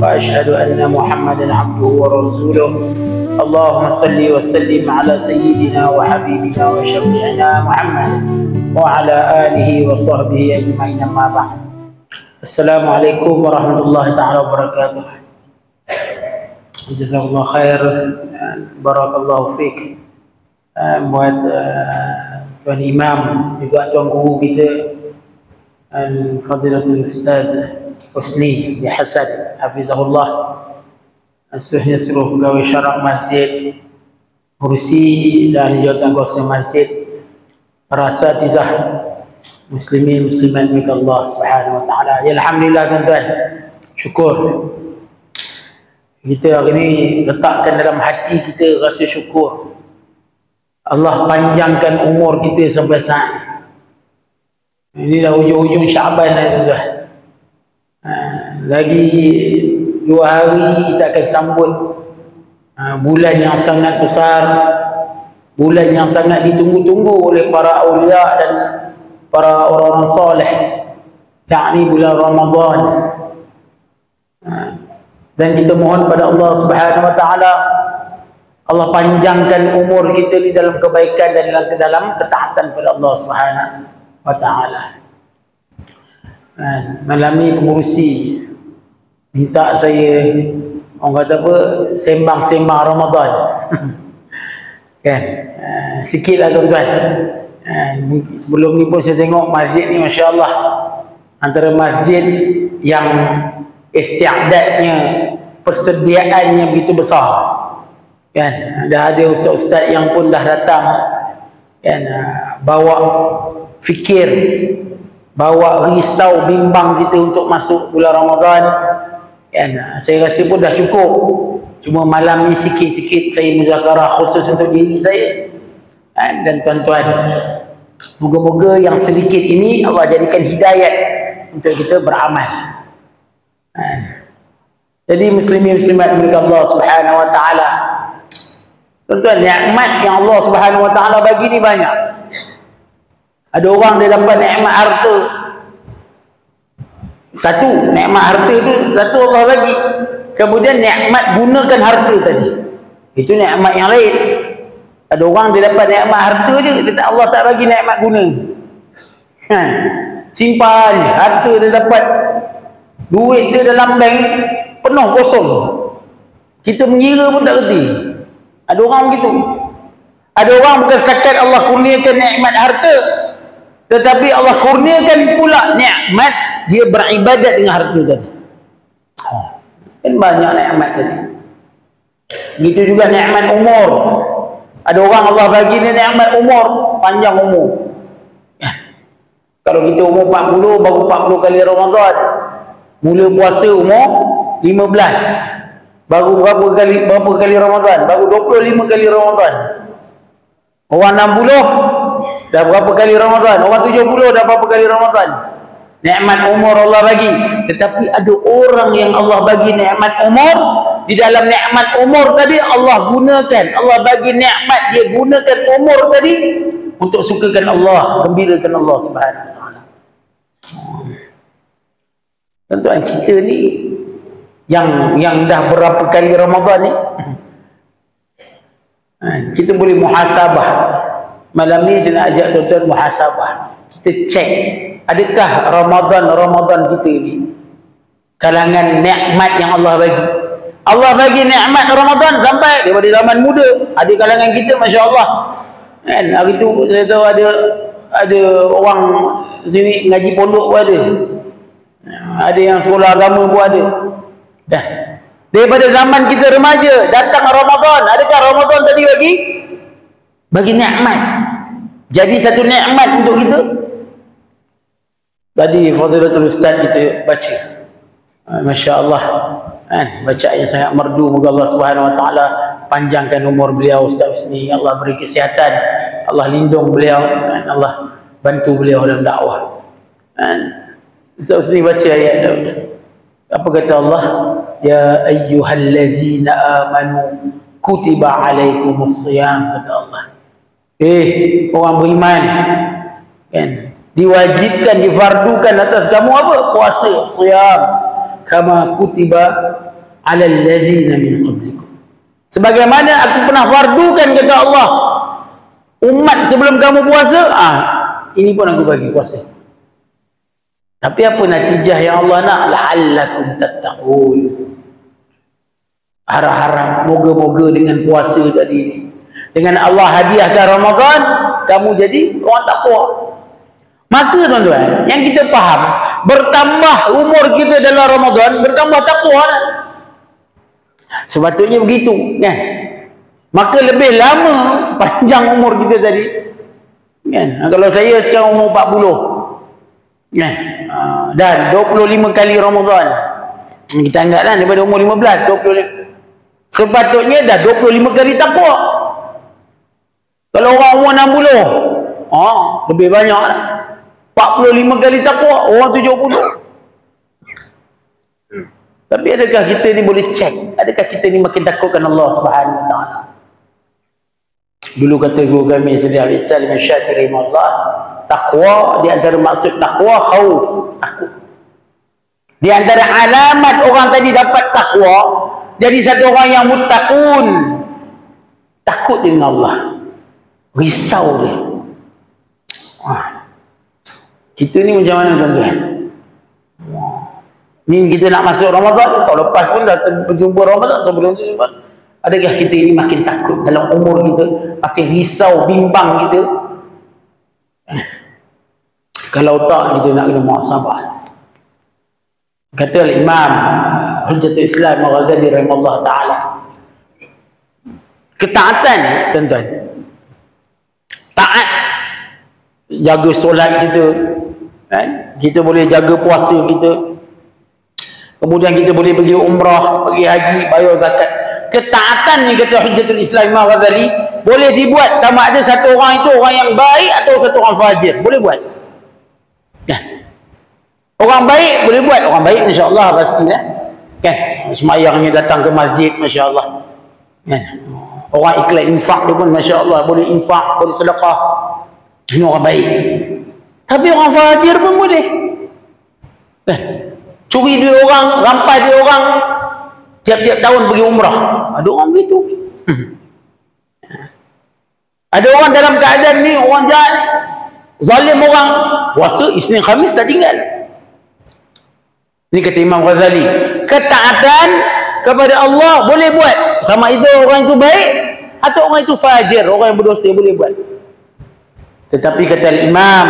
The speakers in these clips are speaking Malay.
وأشهد أن محمدا عبده ورسوله. اللهم صل وسلم على سيدنا وحبيبنا وشفيعنا محمد وعلى آله وصحبه أجمعين. أما بعد. السلام عليكم ورحمة الله تعالى وبركاته. Jazakallah khair, barakallahu fiik. Buat Tuan Imam, juga Tuan Guru kita Al-Fadilatul Ustaz Husni Hasan Hafizahullah, suruh pegawai syarak masjid, kursi dan jawatan kuasa masjid, para asatizah muslimin muslimat milik Allah Subhanahu wa taala. Ya, alhamdulillah tuan-tuan. Syukur. Kita hari ini letakkan dalam hati kita rasa syukur. Allah panjangkan umur kita sampai saat ini. Ini dah hujung-hujung Syaban dah tuan-tuan. Lagi 2 hari kita akan sambut bulan yang sangat besar, bulan yang sangat ditunggu-tunggu oleh para awliya dan para orang-orang soleh, yakni bulan Ramadan. Dan kita mohon pada Allah Subhanahu wa taala, Allah panjangkan umur kita di dalam kebaikan dan dalam ketaatan pada Allah Subhanahu wa taala. Malam ni pengurusi minta saya, orang kata apa, sembang-sembang Ramadan. Kan? Sikitlah tuan-tuan. Sebelum ni pun saya tengok masjid ni, masya-Allah, antara masjid yang isti'dadnya, persediaannya begitu besar. Kan? Dah ada ustaz-ustaz yang pun dah datang, kan, bawa fikir, bawa risau bimbang kita untuk masuk bulan Ramadan. Kan? Saya rasa pun dah cukup. Cuma malam ni sikit-sikit saya muzakarah khusus untuk diri saya dan tuan-tuan. Moga-moga yang sedikit ini Allah jadikan hidayat untuk kita beramal. Jadi muslimin muslimat milik Allah Subhanahu wa taala, tuan-tuan, nikmat yang Allah Subhanahu wa taala bagi ni banyak. Ada orang dia dapat nikmat harta. Satu, nikmat harta tu satu Allah bagi. Kemudian nikmat gunakan harta tadi, itu nikmat yang lain. Ada orang dia dapat nikmat harta je, Allah tak bagi nikmat guna. Simpan je, harta dia dapat, duit dia dalam bank penuh kosong. Kita mengira pun tak reti. Ada orang begitu. Ada orang bukan setakat Allah kurniakan nikmat harta, tetapi Allah kurniakan pula nikmat dia beribadat dengan harta tadi. Kan banyak nikmat tadi. Begitu juga nikmat umur. Ada orang Allah bagi dia nikmat umur, panjang umur. Kalau kita umur 40, baru 40 kali Ramadan. Mula puasa umur 15, baru berapa kali Ramadan? Baru 25 kali Ramadan. Orang 60 dah berapa kali Ramadan? Orang 70 dah berapa kali Ramadan? Nikmat umur Allah bagi. Tetapi ada orang yang Allah bagi nikmat umur, di dalam nikmat umur tadi Allah gunakan, Allah bagi nikmat, dia gunakan umur tadi untuk sukakan Allah, gembirakan Allah Subhanahu wa taala. Tuan-tuan, kita ni yang dah berapa kali Ramadan ni, kita boleh muhasabah. Malam ni saya nak ajak tuan-tuan muhasabah. Kita cek, adakah Ramadan kita ni kalangan nikmat yang Allah bagi. Allah bagi nikmat Ramadan sampai daripada zaman muda. Ada kalangan kita, masya-Allah. Kan, hari tu saya tahu ada orang sini ngaji pondok pun ada. Ada yang sekolah agama pun ada. Dah. Daripada zaman kita remaja datang Ramadan, adakah Ramadan tadi bagi nikmat? Jadi satu nikmat untuk kita. Tadi Fadilatul Ustaz kita baca, masya-Allah, bacaan yang sangat merdu. Moga Allah Subhanahu wa taala panjangkan umur beliau Ustaz Husni, Allah beri kesihatan, Allah lindung beliau, Allah bantu beliau dalam dakwah. Ustaz Husni baca ayat tu. Apa kata Allah? Ya ayyuhallazina amanu kutiba alaikumusiyam, kata Allah. Orang beriman, kan, diwajibkan, difardukan atas kamu apa? Puasa, siyam. Kama kutiba 'alal ladzina min qablikum. Sebagaimana aku pernah fardukan, kata Allah, umat sebelum kamu puasa, ini pun aku bagi puasa. Tapi apa natijah yang Allah nak? La'allakum tattaqun. Harap-harap moga-moga dengan puasa tadi ni, dengan Allah hadiahkan Ramadan, kamu jadi orang takwa. Maka tuan-tuan, yang kita faham, bertambah umur kita dalam Ramadan, bertambah takwa. Sepatutnya begitu, kan? Maka lebih lama panjang umur kita tadi, kan? Kalau saya sekarang umur 40, kan? Dan 25 kali Ramadan, kita anggaplah daripada umur 15, 25. Sepatutnya dah 25 kali takwa. Kalau orang umur 60, lebih banyak lah. 45 kali takwa, orang 70. Tapi adakah kita ni boleh cek, adakah kita ni makin takutkan Allah Subhanahu Wa Taala? Dulu kata guru kami Sayyidina Ali Salim Al-Syatiri rahimahullah, takwa di antara maksud takwa khauf, takut. Di antara alamat orang tadi dapat takwa, jadi satu orang yang muttaqun, takut dengan Allah, risau dia. Kita ni macam mana tuan-tuan? Ni kita nak masuk Ramadan, tahun lepas pun dah berjumpa Ramadan, sebelum tu juga. Adakah kita ini makin takut dalam umur kita, makin risau, bimbang kita? Kalau tak, kita nak kena muhasabah. Kata Imam Hujjatul Islam Al-Ghazali rahimahullah ta'ala, ketaatan ni tuan-tuan, taat, jaga solat kita, kan? Kita boleh jaga puasa kita, kemudian kita boleh pergi umrah, pergi haji, bayar zakat. Ketaatan ni, kata Hujjatul Islam Imam Ghazali, boleh dibuat sama ada satu orang itu orang yang baik atau satu orang fajir, boleh buat. Kan? Orang baik boleh buat, orang baik insya-Allah pastilah. Kan? Semayangnya datang ke masjid, masya-Allah. Kan? Orang ikhlas infak dia pun masya-Allah, boleh infak, boleh sedekah. Ini orang baik. Tapi orang fajir pun boleh. Kan? Curi duit orang, rampas duit orang, tiap-tiap tahun pergi umrah. Ada orang begitu. Ada orang dalam keadaan ni, orang jahat, zalim orang, puasa Isnin Khamis tak tinggal. Ini kata Imam Ghazali, ketaatan kepada Allah boleh buat, sama itu orang itu baik atau orang itu fajir, orang yang berdosa boleh buat. Tetapi kata Imam,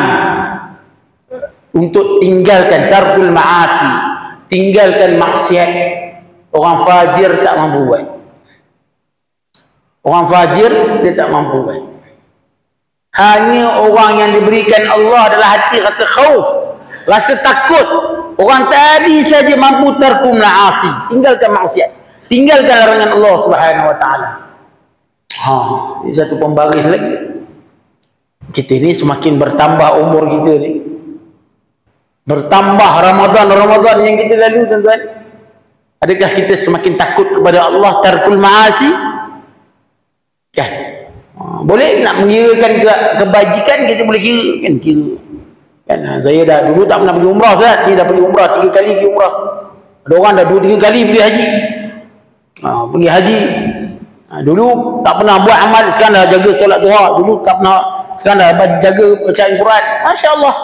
untuk tinggalkan tarkul ma'asi, tinggalkan maksiat, orang fajir tak mampu buat. Orang fajir dia tak mampu buat. Hanya orang yang diberikan Allah adalah hati rasa khauf, rasa takut. Orang tadi saja mampu tarkul ma'asi, tinggalkan maksiat, tinggalkan larangan Allah Subhanahu Wa Taala. Ini satu pembaris lagi. Kita ni semakin bertambah umur kita ni, bertambah Ramadan yang kita lalu tuan-tuan, adakah kita semakin takut kepada Allah, tarkul ma'asi? Kan? Boleh nak mengirakan kebajikan, kita boleh kira, kan? Kira. Kan? Saya dah dulu tak pernah pergi umrah, Ustaz. Ni dah pergi umrah 3 kali pergi umrah. Ada orang dah 2-3 kali pergi haji. Pergi haji. Dulu tak pernah buat amal, sekarang dah jaga solat duha. Dulu tak pernah, sekarang dah jaga bacaan Quran. Masya-Allah.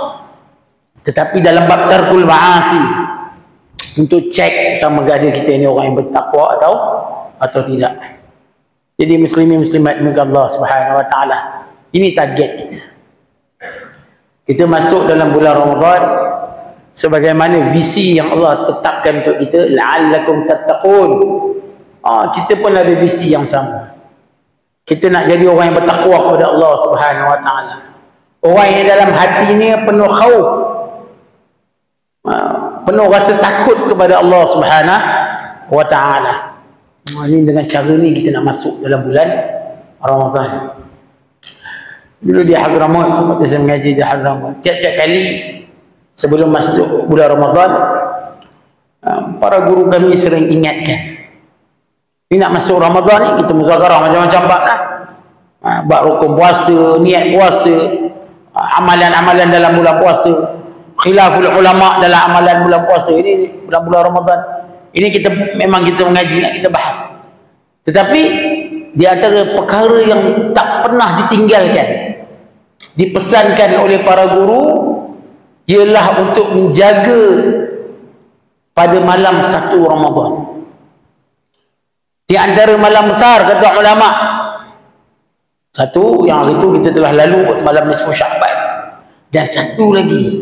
Tetapi dalam bab tarkul ma'asi, untuk cek sama ada kita ni orang yang bertakwa atau tidak. Jadi muslimin muslimat moga Allah Subhanahu Wa Taala, ini target kita. Kita masuk dalam bulan Ramadan sebagaimana visi yang Allah tetapkan untuk kita, la'allakum tattaqun. Kita pun ada visi yang sama. Kita nak jadi orang yang bertakwa kepada Allah Subhanahu Wa Taala. Orang yang dalam hatinya penuh khauf, penuh rasa takut kepada Allah Subhanahu Wa Taala. Ini dengan cara ni kita nak masuk dalam bulan Ramadan. Dulu di Hadramaut, waktu saya mengaji di Hadramaut, tiap-tiap kali sebelum masuk bulan Ramadan, para guru kami sering ingatkan, ini nak masuk Ramadan ni, kita muzakarah macam-macam bab lah. Bab rukun puasa, niat puasa, amalan-amalan dalam bulan puasa, khilaful ulama dalam amalan bulan puasa. Ini bulan-bulan Ramadan. Ini memang kita mengaji, nak kita bahas. Tetapi di antara perkara yang tak pernah ditinggalkan, dipesankan oleh para guru, ialah untuk menjaga pada malam 1 Ramadan. Di antara malam besar, kata ulama, satu yang hari itu kita telah lalu, malam nisfu Sya'ban, dan satu lagi,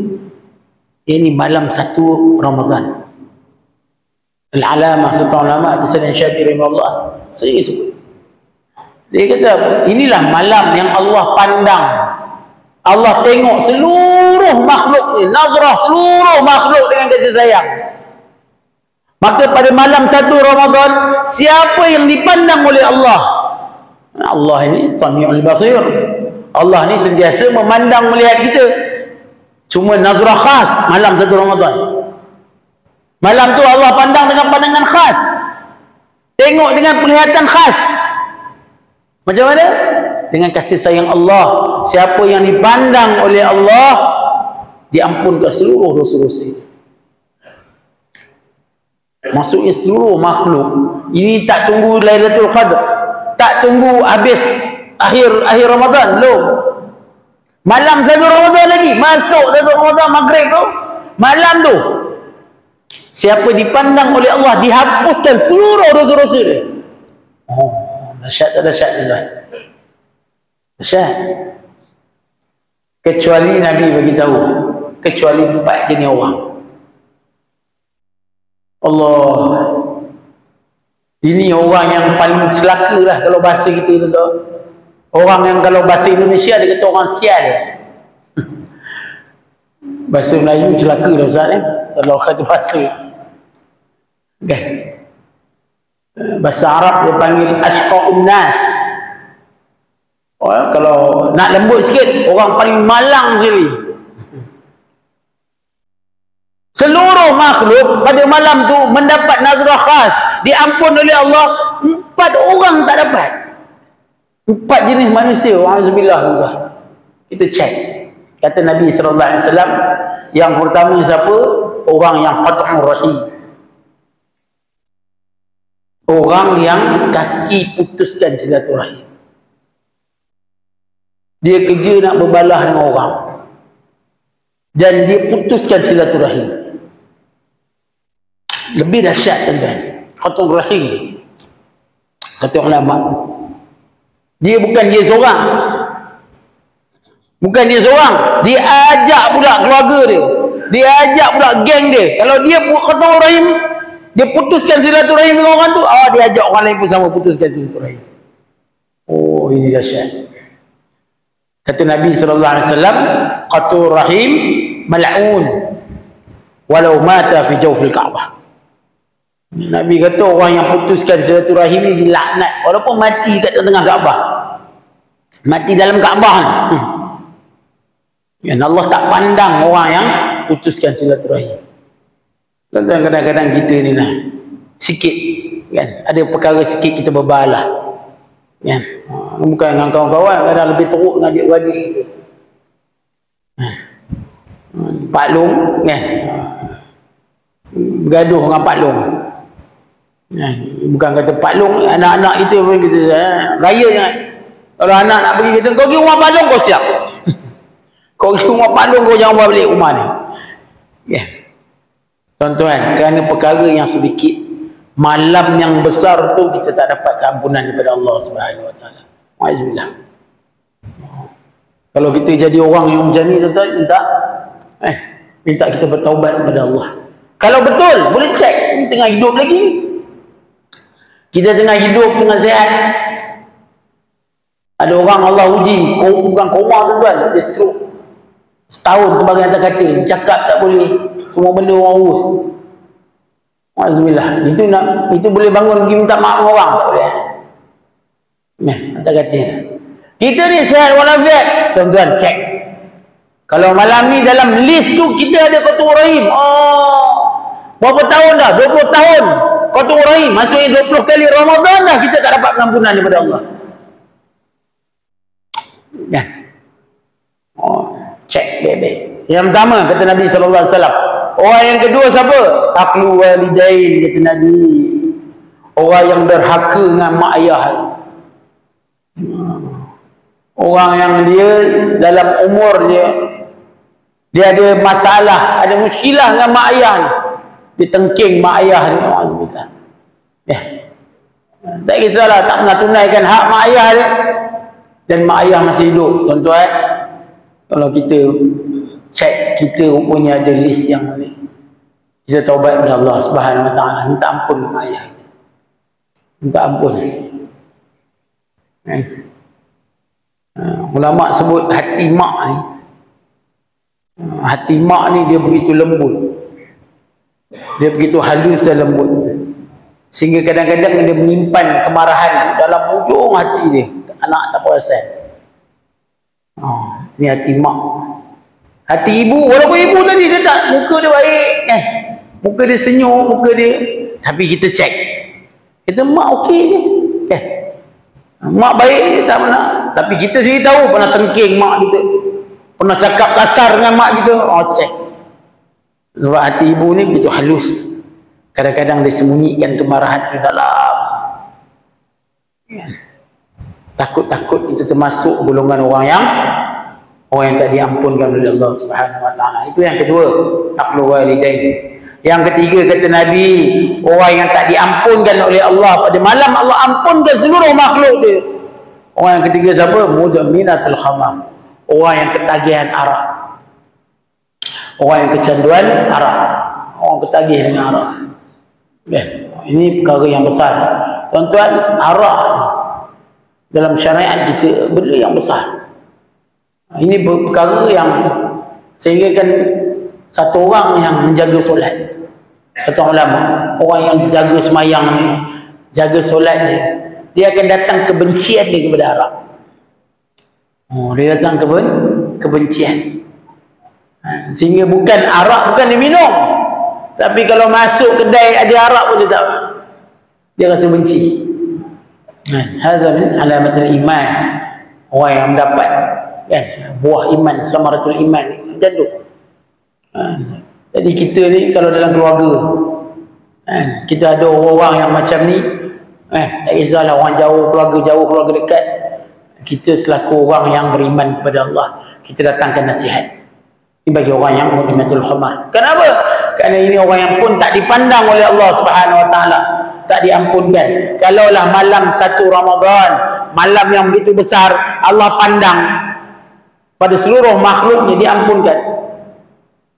ini malam 1 Ramadan. Al-Alamah Sultan Ulama Abdul Syakir rahimahullah sering sebut. Dia kata inilah malam yang Allah pandang, Allah tengok seluruh makhluk ni, nazrah seluruh makhluk dengan kasih sayang. Maka pada malam 1 Ramadan, siapa yang dipandang oleh Allah? Allah ini Sami'ul Basir. Allah ni sentiasa memandang, melihat kita. Cuma nazrah khas malam 1 Ramadan. Malam tu Allah pandang dengan pandangan khas, tengok dengan penglihatan khas. Macam mana? Dengan kasih sayang Allah. Siapa yang dipandang oleh Allah, diampunkan seluruh dosa-dosa. Maksudnya seluruh makhluk. Ini tak tunggu Lailatul Qadar, tak tunggu habis akhir Ramadan, belum. Malam 1 Ramadan lagi, masuk 1 Ramadan maghrib tu, malam tu, siapa dipandang oleh Allah, dihapuskan seluruh dosa-dosa dia. Oh, dahsyat tak dahsyat tuan? Dahsyat. Kecuali Nabi beritahu, kecuali 4 jenis orang. Allah, ini orang yang paling celaka lah kalau bahasa kita tu. Orang yang kalau bahasa Indonesia dia kata orang sial. Bahasa Melayu celaka lah Ustaz ni, kalau kata bahasa kan. Bahasa Arab dia panggil ashqa'un nas. Kalau nak lembut sikit, orang paling malang sekali. Seluruh makhluk pada malam tu mendapat nazrah khas, diampun oleh Allah. 4 orang tak dapat. 4 jenis manusia. Wa'azubillah. Kita cek. Kata Nabi SAW, yang pertama siapa? Orang yang qat'ur rahim. Orang yang kaki putuskan silaturahim. Dia kerja nak berbalah dengan orang, dan dia putuskan silaturahim. Lebih dahsyat tuan-tuan, qat'ur rahim. Kata ulama, dia bukan dia seorang. Bukan dia seorang, dia ajak pula keluarga dia, dia ajak pula geng dia. Kalau dia buat qat'ur rahim, dia putuskan silaturahim dengan orang tu, dia ajak orang lain pun sama putuskan silaturahim. Oh, ini dahsyat. Kata Nabi SAW, qat'ur rahim mal'un walau mata fi jawfil Ka'bah. Nabi kata orang yang putuskan silaturahim ni dilaknat walaupun mati kat tengah Kaabah, mati dalam Kaabah ni. Dan Allah tak pandang orang yang putuskan silaturahim. Kadang-kadang kita ni lah sikit kan, ada perkara sikit kita berbalah kan, bukan dengan kawan-kawan, kadang lebih teruk dengan adik-beradik kita. Pak Long kan, bergaduh dengan Pak Long. Bukan kata Pak Long, anak-anak kita pun kita raya jangan. Kalau anak nak pergi, kata kau pergi rumah Pak Long, kau siap. Kau pergi rumah Pak Long, kau jangan buat balik rumah ni. Tuan-tuan, kerana perkara yang sedikit, malam yang besar tu kita tak dapat keampunan daripada Allah Subhanahu Wa Taala. Alhamdulillah. Kalau kita jadi orang yang macam ni, tuan-tuan, minta kita bertaubat kepada Allah. Kalau betul, boleh cek, ni tengah hidup lagi. Kita tengah hidup, tengah sihat. Ada orang Allah uji, bukan koma tuan-tuan, dia stroke. Setahun terbaring atas katil, cakap tak boleh, semua benda orang urus. Alhamdulillah. Itu boleh bangun pergi minta maaf dengan orang, tak boleh. Atas katil. Kita ni sihat walafiat, tuan-tuan cek. Kalau malam ni dalam list tu kita ada qat'ur rahim. Berapa tahun dah? 20 tahun qat'ur rahim. Maksudnya 20 kali Ramadan dah kita tak dapat pengampunan daripada Allah. Cek baik-baik. Yang pertama kata Nabi SAW, Orang yang kedua siapa? Aqlu walidain, kata Nabi. Orang yang derhaka dengan mak ayah. Orang yang dia dalam umur dia ada masalah, ada muskilah dengan mak ayah ni. Dia tengking mak ayah ni. Alhamdulillah. Tak kisahlah, tak pernah tunaikan hak mak ayah dia. Dan mak ayah masih hidup, tuan-tuan. Kalau kita cek, kita rupanya ada list yang ni. Kita taubat kepada Allah Subhanahu Wa Taala, minta ampun mak ayah. Minta ampun. Ulama sebut hati mak ni. Hati mak ni dia begitu lembut. Dia begitu halus dan lembut. Sehingga kadang-kadang dia menyimpan kemarahan dalam ujung hati dia. Anak tak perasan. Ni hati mak. Hati ibu, walaupun ibu tadi dia tak, muka dia baik kan. Muka dia senyum, muka dia, tapi kita cek. Kita mak okey je kan. Mak baik je, tak pernah. Tapi kita sendiri tahu pernah tengking mak kita. Pernah cakap kasar dengan mak kita. Cek. Sebab hati ibu ni begitu halus. Kadang-kadang dia sembunyikan kemarahan di dalam. Takut-takut kita termasuk golongan orang yang tak diampunkan oleh Allah Subhanahu Wa Taala. Itu yang kedua, aqlu walidain. Yang ketiga kata Nabi, orang yang tak diampunkan oleh Allah pada malam Allah ampunkan seluruh makhluk dia. Orang yang ketiga siapa? Mudminatul khamar. Orang yang ketagihan arak. Orang yang kecanduan arak. Orang ketagih dengan arak. Ini perkara yang besar. Tuan-tuan, arak dalam syariat kita benda yang besar. Ini perkara yang sehingga kan satu orang yang menjaga solat, kata ulama, orang yang jaga semayang ni, jaga solat ni, dia akan datang kebencian dia kepada arak. Dia datang kebencian. Sehingga bukan arak bukan diminum, tapi kalau masuk kedai ada arak pun dia tak, dia rasa benci. Hadza min alamatul iman. Orang yang mendapat kan buah iman, samaratul iman, jaduk. Jadi kita ni kalau dalam keluarga kita ada orang yang macam ni, tak kisahlah orang jauh, keluarga jauh, keluarga dekat, kita selaku orang yang beriman kepada Allah, kita datangkan nasihat. Ini bagi orang yang mudminatul khamar. Kenapa? Kerana ini orang yang pun tak dipandang oleh Allah Subhanahu Wa Taala, tak diampunkan. Kalaulah malam 1 Ramadan, malam yang begitu besar, Allah pandang pada seluruh makhluknya, diampunkan.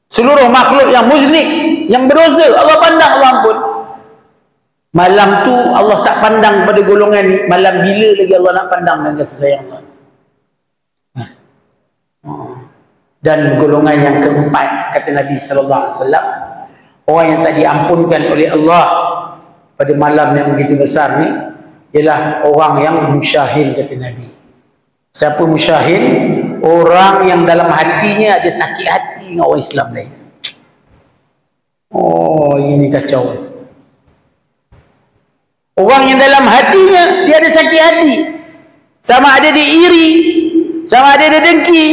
Seluruh makhluk yang musyrik, yang berdosa, Allah pandang, Allah ampun. Malam tu Allah tak pandang pada golongan ni. Malam bila lagi Allah nak pandang dengan kasih sayang Allah. Dan golongan yang keempat, kata Nabi SAW, orang yang tak diampunkan oleh Allah pada malam yang begitu besar ni, ialah orang yang musyahin, kata Nabi. Siapa musyahin? Orang yang dalam hatinya ada sakit hati dengan orang Islam lain. Ini kacau. Orang yang dalam hatinya dia ada sakit hati, sama ada dia iri, sama ada dia dengki,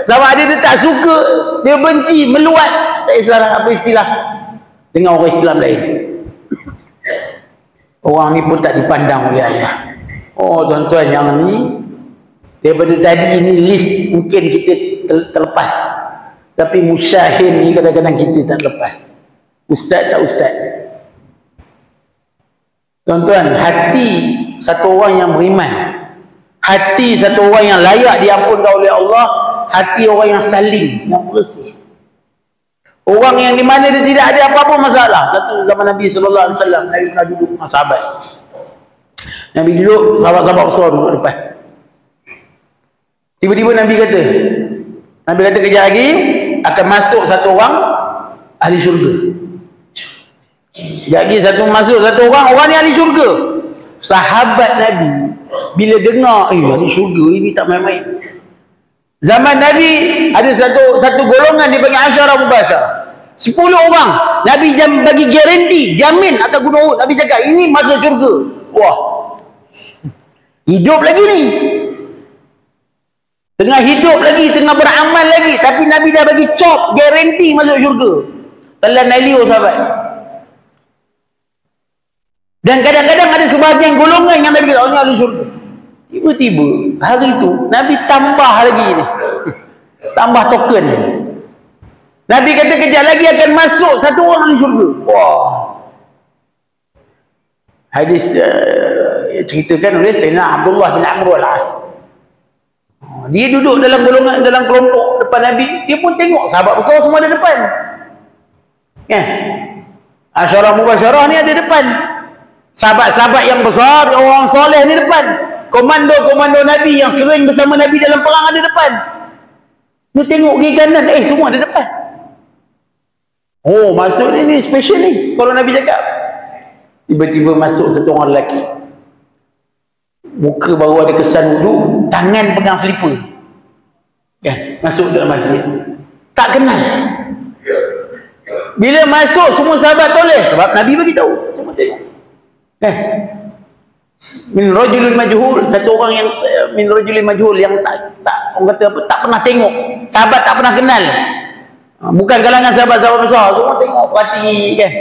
sama ada dia tak suka, dia benci, meluat, tak kisahlah apa istilah, dengan orang Islam lain. Orang ni pun tak dipandang oleh Allah. Tuan-tuan, yang ni daripada tadi ni list mungkin kita terlepas, tapi musyahin ni kadang-kadang kita tak lepas. Ustaz tak ustaz. Tuan-tuan, hati satu orang yang beriman, hati satu orang yang layak diampunkan oleh Allah, hati orang yang salim, yang bersih, orang yang di mana dia tidak ada apa-apa masalah. Satu zaman Nabi SAW, Nabi pernah duduk dengan sahabat. Nabi duduk, sahabat-sahabat besar duduk depan. Tiba-tiba Nabi kata kejap lagi akan masuk satu orang ahli syurga. Jadi masuk satu orang ni ahli syurga. Sahabat Nabi bila dengar ahli syurga ini tak main-main. Zaman Nabi ada satu golongan dipanggil asyarah mubasyarah. 10 orang Nabi bagi garanti, jamin atas gunung Uhud. Nabi cakap ini masuk syurga. Wah, hidup lagi ni, tengah hidup lagi, tengah beramal lagi, tapi Nabi dah bagi cop garanti masuk syurga. telan liur sahabat. Dan kadang-kadang ada sebahagian golongan yang Nabi kata, oh, ni ahli syurga. Tiba-tiba hari itu Nabi tambah lagi ni. Tambah token. Nabi kata kejap lagi akan masuk satu orang ahli syurga. Wah. Hadis ceritakan oleh Sayyidina Abdullah bin Amr al-As. Dia duduk dalam golongan, dalam kelompok depan Nabi. Dia pun tengok sahabat besar semua ada depan. Kan? Asyarah mubasyarah ni ada depan. Sahabat-sahabat yang besar, orang soleh ni depan. Komando-komando Nabi yang sering bersama Nabi dalam perang ada depan. Dia tengok kiri kanan, semua ada depan. Oh, masuk ni special ni. Kalau Nabi cakap. Tiba-tiba masuk satu orang lelaki. Muka baru ada kesan wuduk, tangan pegang slipper. Kan? Masuk dalam masjid. Tak kenal. Bila masuk semua sahabat toleh. Sebab Nabi bagi tahu. Semua tengok. Min rajulin majhul, satu orang yang min rajulin majhul yang tak orang kata apa, tak pernah tengok. Sahabat tak pernah kenal. Bukan kalangan sahabat-sahabat besar, semua tengok perhati kan.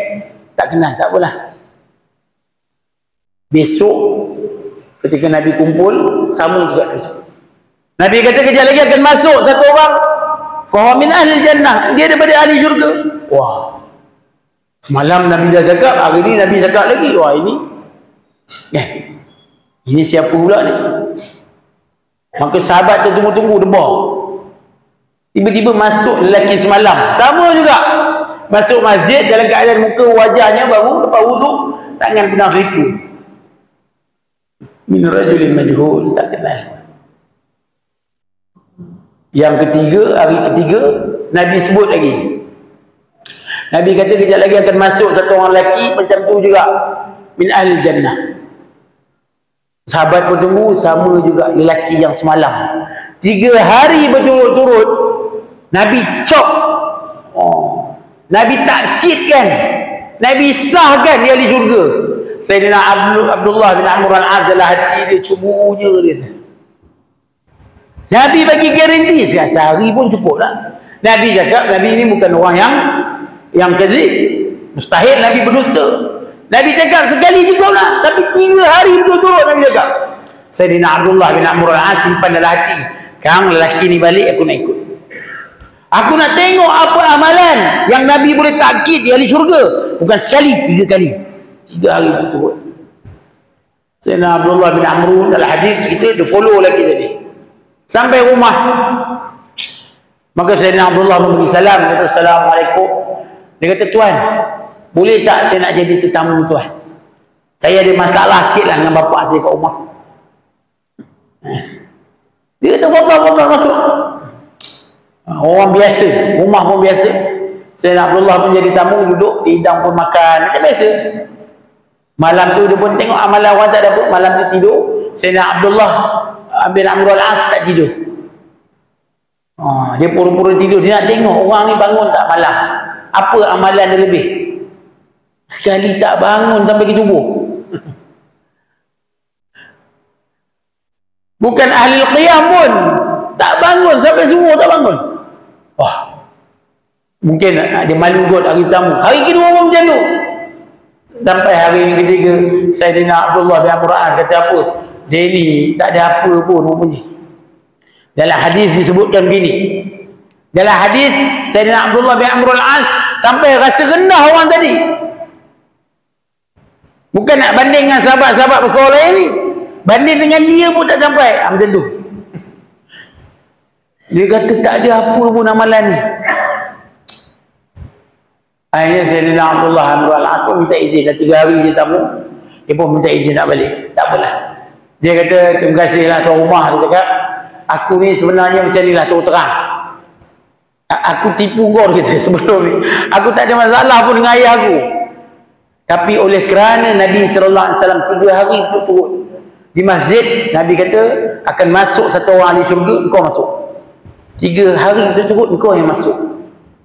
Tak kenal, tak apalah. Besok ketika Nabi kumpul, sama juga Nabi kata kejap lagi akan masuk satu orang fa min ahli jannah, dia daripada ahli syurga. Wah. Semalam Nabi dah cakap, hari ni Nabi cakap lagi. Wah, ini ini siapa pula ni? Maka sahabat tu tunggu-tunggu debar. Tiba-tiba masuk lelaki semalam, sama juga masuk masjid dalam keadaan muka wajahnya baru lepas wuduk, tangan pegang slipper. Min rajulin majhul, tak kenal. Yang ketiga, hari ketiga Nabi sebut lagi. Nabi kata kejap lagi akan masuk satu orang lelaki macam tu juga, min ahli jannah. Sahabat pun tunggu, sama juga lelaki yang semalam. 3 hari berturut-turut Nabi cop. Nabi takkidkan, Nabi sahkan dia ahli syurga. Sayyidina Abdullah bin Amr al-Az dalam hati dia cemburunya dia. Nabi bagi garanti, sehari pun cukup lah. Nabi cakap, Nabi ini bukan orang yang kadzib. Mustahil Nabi berdusta. Nabi cakap sekali cukup lah. Tapi 3 hari berturut-turut Nabi cakap. Sayyidina Abdullah bin Amr al-Az simpan dalam hati, kang lelaki ni balik aku nak ikut. Aku nak tengok apa amalan yang Nabi boleh takkid di ahli syurga. Bukan sekali, 3 kali. 3 hari berturut. Sayyidina Abdullah bin Amr dalam hadis kita dia follow lagi tadi. Sampai rumah. Maka Sayyidina Abdullah memberi salam, kata Assalamualaikum. Dia kata, tuan, boleh tak saya nak jadi tetamu tuan? Saya ada masalah sikit lah dengan bapa saya kat rumah. Dia kata, fadal masuk. Orang biasa, rumah pun biasa. Sayyidina Abdullah pun jadi tamu, duduk, dihidang pun makan, macam biasa. Malam tu dia pun tengok amalan orang tak dapat, malam dia tidur. Sayyidina Abdullah bin Amr al-As tak tidur. Dia pura-pura tidur, dia nak tengok orang ni bangun tak malam. Apa amalan dia lebih? Sekali tak bangun sampai ke subuh. Bukan ahli qiyam pun tak bangun sampai subuh, tak bangun. Wah, mungkin dia malu kot hari pertama. Hari kedua pun macam tu. Sampai hari yang ketiga, Sayyidina Abdullah bin Amr al-As kata apa? Dia ni tak ada apa pun rupanya. Dalam hadis disebutkan begini. Dalam hadis Sayyidina Abdullah bin Amr al-As sampai rasa rendah orang tadi. Bukan nak banding dengan sahabat-sahabat besar lain ni. Banding dengan dia pun tak sampai. Macam tu. Dia kata tak ada apa pun amalan ni. Akhirnya Sayyidina Abdullah bin Amr al-As pun minta izin. Dah 3 hari je tamu. Dia pun minta izin nak balik. Tak apalah. Dia kata, terima kasihlah tuan rumah. Dia cakap, aku ni sebenarnya macam ni lah, terus terang. Aku tipu kau kita sebelum ni. Aku tak ada masalah pun dengan ayah aku. Tapi oleh kerana Nabi SAW 3 hari berturut di masjid, Nabi kata, akan masuk satu orang ahli syurga, engkau masuk. 3 hari berturut engkau yang masuk.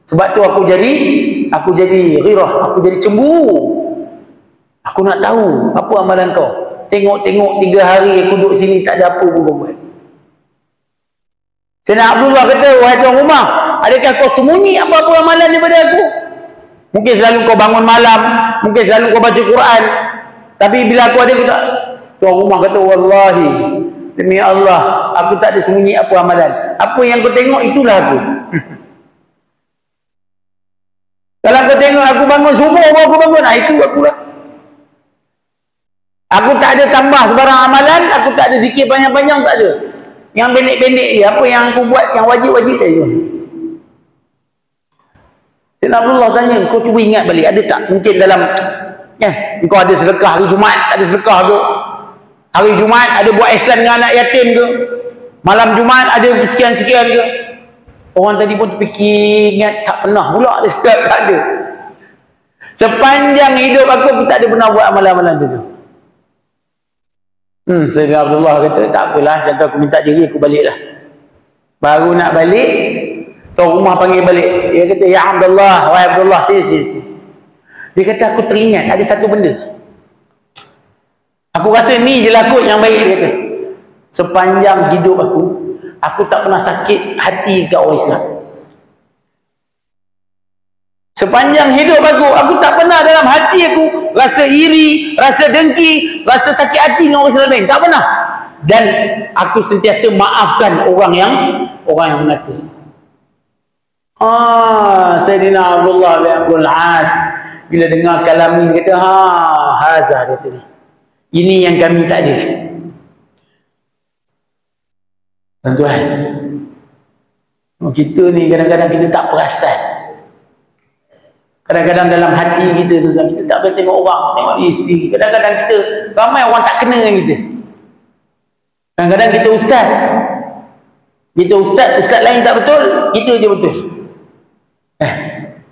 Sebab tu aku jadi ghirah, aku jadi cemburu. Aku nak tahu apa amalan kau. Tengok-tengok 3 hari aku duduk sini tak ada apa pun kau buat. Sayyidina Abdullah kata, wahai tuan rumah, adakah kau sembunyi apa-apa amalan daripada aku? Mungkin selalu kau bangun malam, mungkin selalu kau baca Quran. Tapi bila aku ada, aku tak. Tuan rumah kata, wallahi, demi Allah, aku tak ada sembunyi apa amalan. Apa yang kau tengok, itulah aku. Kalau kau tengok aku bangun subuh, aku bangun, itu akulah. Aku tak ada tambah sebarang amalan, aku tak ada zikir panjang-panjang, tak ada. Yang pendek-pendek je, apa yang aku buat, yang wajib-wajib saja. Sayyidina Abdullah tanya, kau cuba ingat balik, ada tak mungkin dalam, kau ada sedekah hari Jumaat, ada sedekah tu. Hari Jumaat ada buat ihsan dengan anak yatim ke? Malam Jumaat ada sekian-sekian ke? Orang tadi pun terfikir, ingat tak pernah pula dia cakap tak ada. Sepanjang hidup aku tak ada pernah buat amalan-amalan tu. Sayyidina Abdullah kata, tak apalah, contoh aku minta diri, aku balik lah. Baru nak balik, tuan rumah panggil balik. Dia kata, ya Abdullah, wahai Abdullah, sini. Dia kata, aku teringat ada satu benda. Aku rasa ni je lah kot yang baik, dia kata. Sepanjang hidup aku tak pernah sakit hati kat orang Islam. Sepanjang hidup aku tak pernah dalam hati aku rasa iri, rasa dengki, rasa sakit hati dengan orang Islam lain. Tak pernah. Dan aku sentiasa maafkan orang yang mengata. Sayyidina Abdullah bin Abdul As bila dengar kalam ni, dia kata, hazah, dia kata ni. Ini yang kami tak ada. Tuan-tuan, kita ni kadang-kadang kita tak perasan. Kadang-kadang dalam hati kita, tuan-tuan, kita tak boleh tengok orang, tengok diri sendiri. Kadang-kadang kita, ramai orang tak kena dengan kita. Kadang-kadang kita ustaz. Ustaz lain tak betul, kita je betul.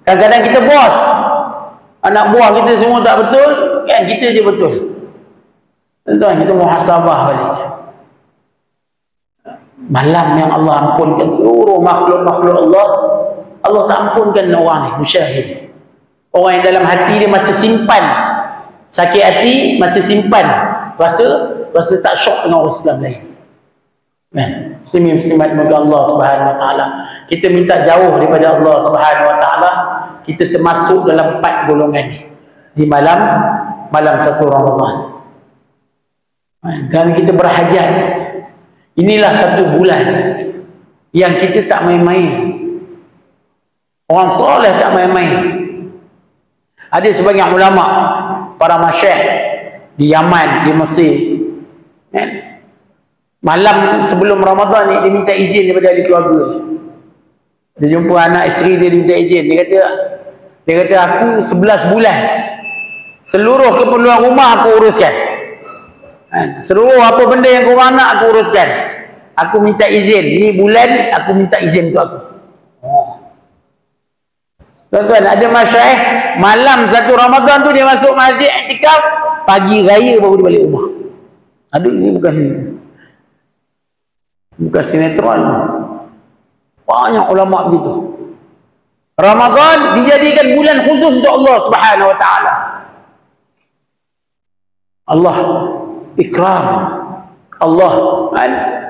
Kadang-kadang kita bos. Anak buah kita semua tak betul, kan kita je betul. Tuan-tuan, kita muhasabah balik. Malam yang Allah ampunkan seluruh makhluk-makhluk Allah tak ampunkan orang ni, musyahid. Orang yang dalam hati dia masih simpan sakit hati, masih simpan rasa tak syok dengan orang Islam lain. Kan? Muslimin-muslimat moga Allah Subhanahu wa taala kita minta jauh daripada Allah Subhanahu wa taala, kita termasuk dalam 4 golongan ni di malam 1 Ramadan. Dan kita berhajat, inilah satu bulan yang kita tak main-main. Orang soleh tak main-main. Ada sebagian ulama, para masyayikh di Yaman, di Mesir, malam sebelum Ramadan ni dia minta izin daripada ahli keluarga dia jumpa anak isteri dia minta izin. Dia kata aku 11 bulan seluruh keperluan rumah aku uruskan. Seluruh apa benda yang korang nak aku uruskan. Aku minta izin. Ni bulan aku minta izin untuk aku. Tuan-tuan, ada masyayikh malam 1 Ramadan tu dia masuk masjid iktikaf, pagi raya baru dia balik rumah. Ada, ini bukan sinetron. Banyak ulama begitu. Ramadan dijadikan bulan khusus untuk Allah Subhanahu wa taala. Allah ikram, Allah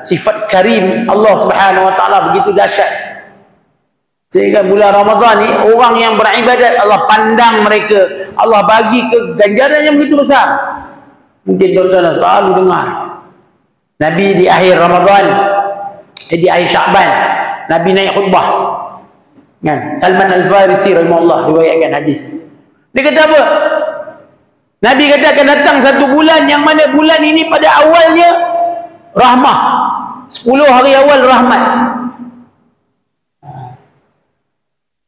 sifat karim Allah Subhanahu wa taala begitu dahsyat, sehingga bulan Ramadan ni orang yang beribadat Allah pandang mereka, Allah bagi ke ganjaran yang begitu besar. Mungkin tuan-tuan selalu dengar Nabi di akhir Ramadan, di akhir Syaban, Nabi naik khutbah kan. Salman Al-Farisi rahimahullah riwayatkan hadis. Dia kata apa? Nabi kata akan datang satu bulan yang mana bulan ini pada awalnya rahmah. 10 hari awal rahmat.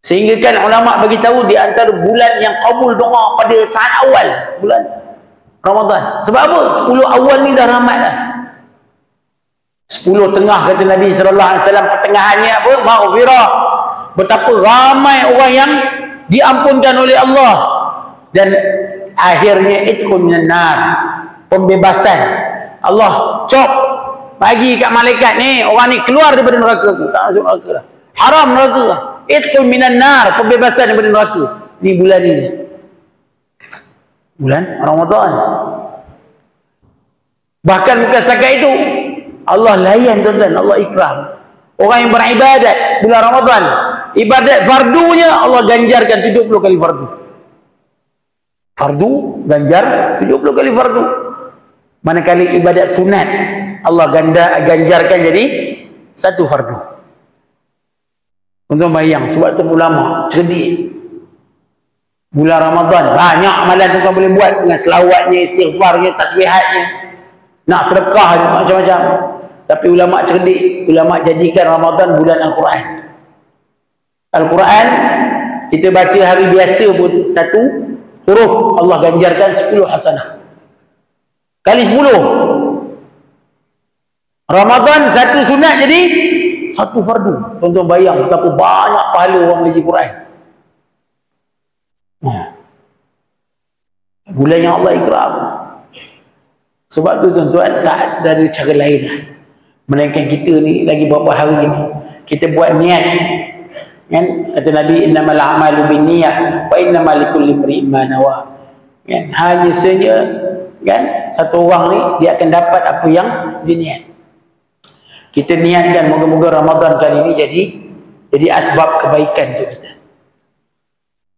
Sehingga kan ulama bagi tahu di antara bulan yang kabul doa pada saat awal bulan Ramadan. Sebab apa? 10 awal ni dah rahmat dah. 10 tengah kata Nabi sallallahu alaihi wasallam, pertengahannya apa? Maghfirah. Betapa ramai orang yang diampunkan oleh Allah, dan akhirnya itqun minan nar, pembebasan. Allah cop bagi kat malaikat ni, orang ni keluar daripada neraka aku, tak masuk neraka dah. Haram neraka. Itqun minan nar, pembebasan daripada neraka. Ni bulan ni. Bulan Ramadan. Bahkan bukan setakat itu, Allah layan tuan-tuan, Allah ikram orang yang beribadat bulan Ramadan. ibadat fardunya Allah ganjarkan 70 kali fardu. Fardu ganjar 70 kali fardu. Manakala ibadat sunat Allah ganjarkan jadi 1 fardu. Untuk bayang, sebab tu ulama cerdik. Bulan Ramadan banyak amalan tuan boleh buat dengan selawatnya, istighfarnya, tasbihatnya, nak sedekah macam-macam. Tapi ulama cerdik, ulama jadikan Ramadan bulan Al-Quran. Al-Quran kita baca hari biasa pun 1 huruf Allah ganjarkan 10 hasanah. Kali 10. Ramadan 1 sunat jadi 1 fardu. Tuan-tuan bayang betapa banyak pahala orang mengaji Quran. Bulan yang Allah ikram. Sebab tu tuan-tuan tak ada cara lain lah. Melainkan kita ni lagi beberapa hari ni kita buat niat, kan? Kata Nabi, innamal a'malu binniyah wa innamal likulli imri'in ma nawa. Kan? Hanya saja, kan, satu orang ni dia akan dapat apa yang dia niat. Kita niatkan moga-moga Ramadan kali ini jadi asbab kebaikan untuk kita.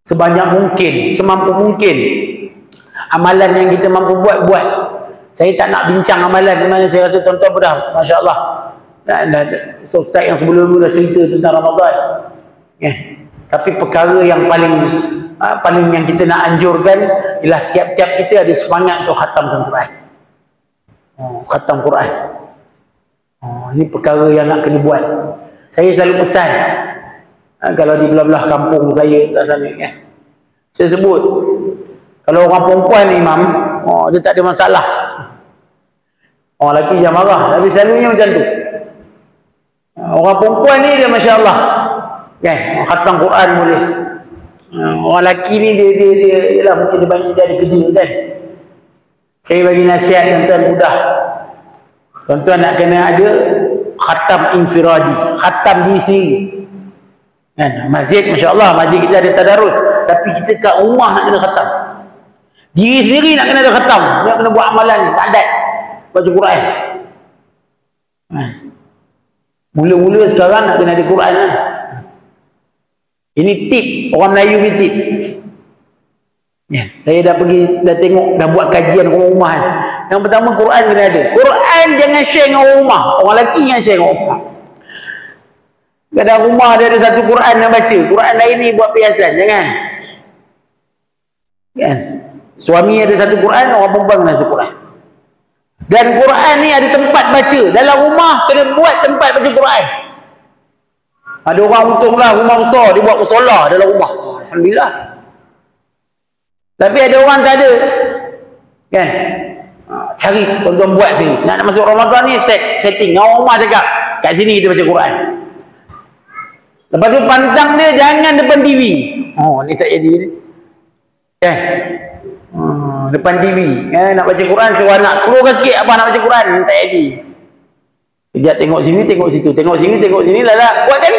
Sebanyak mungkin, semampu mungkin amalan yang kita mampu buat. Saya tak nak bincang amalan mana, saya rasa tuan-tuan pun dah masya-Allah. So, ustaz yang sebelum dulu dah cerita tentang Ramadan. Tapi perkara yang paling yang kita nak anjurkan ialah tiap-tiap kita ada semangat untuk khatamkan Quran. Khatam Quran. Ini perkara yang nak kena buat. Saya selalu pesan, kalau di belah-belah kampung saya dah sana, saya sebut, kalau orang perempuan ni imam, dia tak ada masalah. Orang lelaki jangan marah, tapi selalunya macam tu. Orang perempuan ni dia masya-Allah, kan, khatam Quran boleh. Orang lelaki ni dia ialah mungkin dia banyak, dia ada kerja, kan. Saya bagi nasihat tuan-tuan mudah. Tuan-tuan nak kena ada khatam infiradi, khatam diri sendiri. Kan, masjid masya-Allah, masjid kita ada tadarus, tapi kita kat rumah nak kena khatam. Diri sendiri nak kena ada khatam, nak kena buat amalan adat baca Quran. Mula-mula sekarang nak kena ada Quran lah. Ini tip, orang Melayu ni tip. Saya dah pergi, dah tengok, dah buat kajian rumah. Yang pertama Quran kena ada. Quran jangan share dengan orang rumah. Orang lelaki yang share dengan orang rumah. Kadang rumah dia ada 1 Quran nak baca, Quran lain ni buat perhiasan, jangan. Kan? Suami ada 1 Quran, orang perempuan kena 1 Quran. Dan Quran ni ada tempat baca. Dalam rumah kena buat tempat baca Quran. Ada orang untunglah rumah besar, dia buat musola dalam rumah. Alhamdulillah. Tapi ada orang tak ada. Kan? Cari, tuan-tuan buat sini. Nak masuk Ramadan ni setting. Orang rumah cakap, kat sini kita baca Quran. Lepas tu pantang dia jangan depan TV. Ni tak jadi ni. Kan? Depan TV. Nak baca Quran, suruh anak, slowkan sikit abah nak baca Quran. Tak jadi. Kejap tengok sini, tengok situ. Tengok sini, tengok sini. Lala, kuat kan?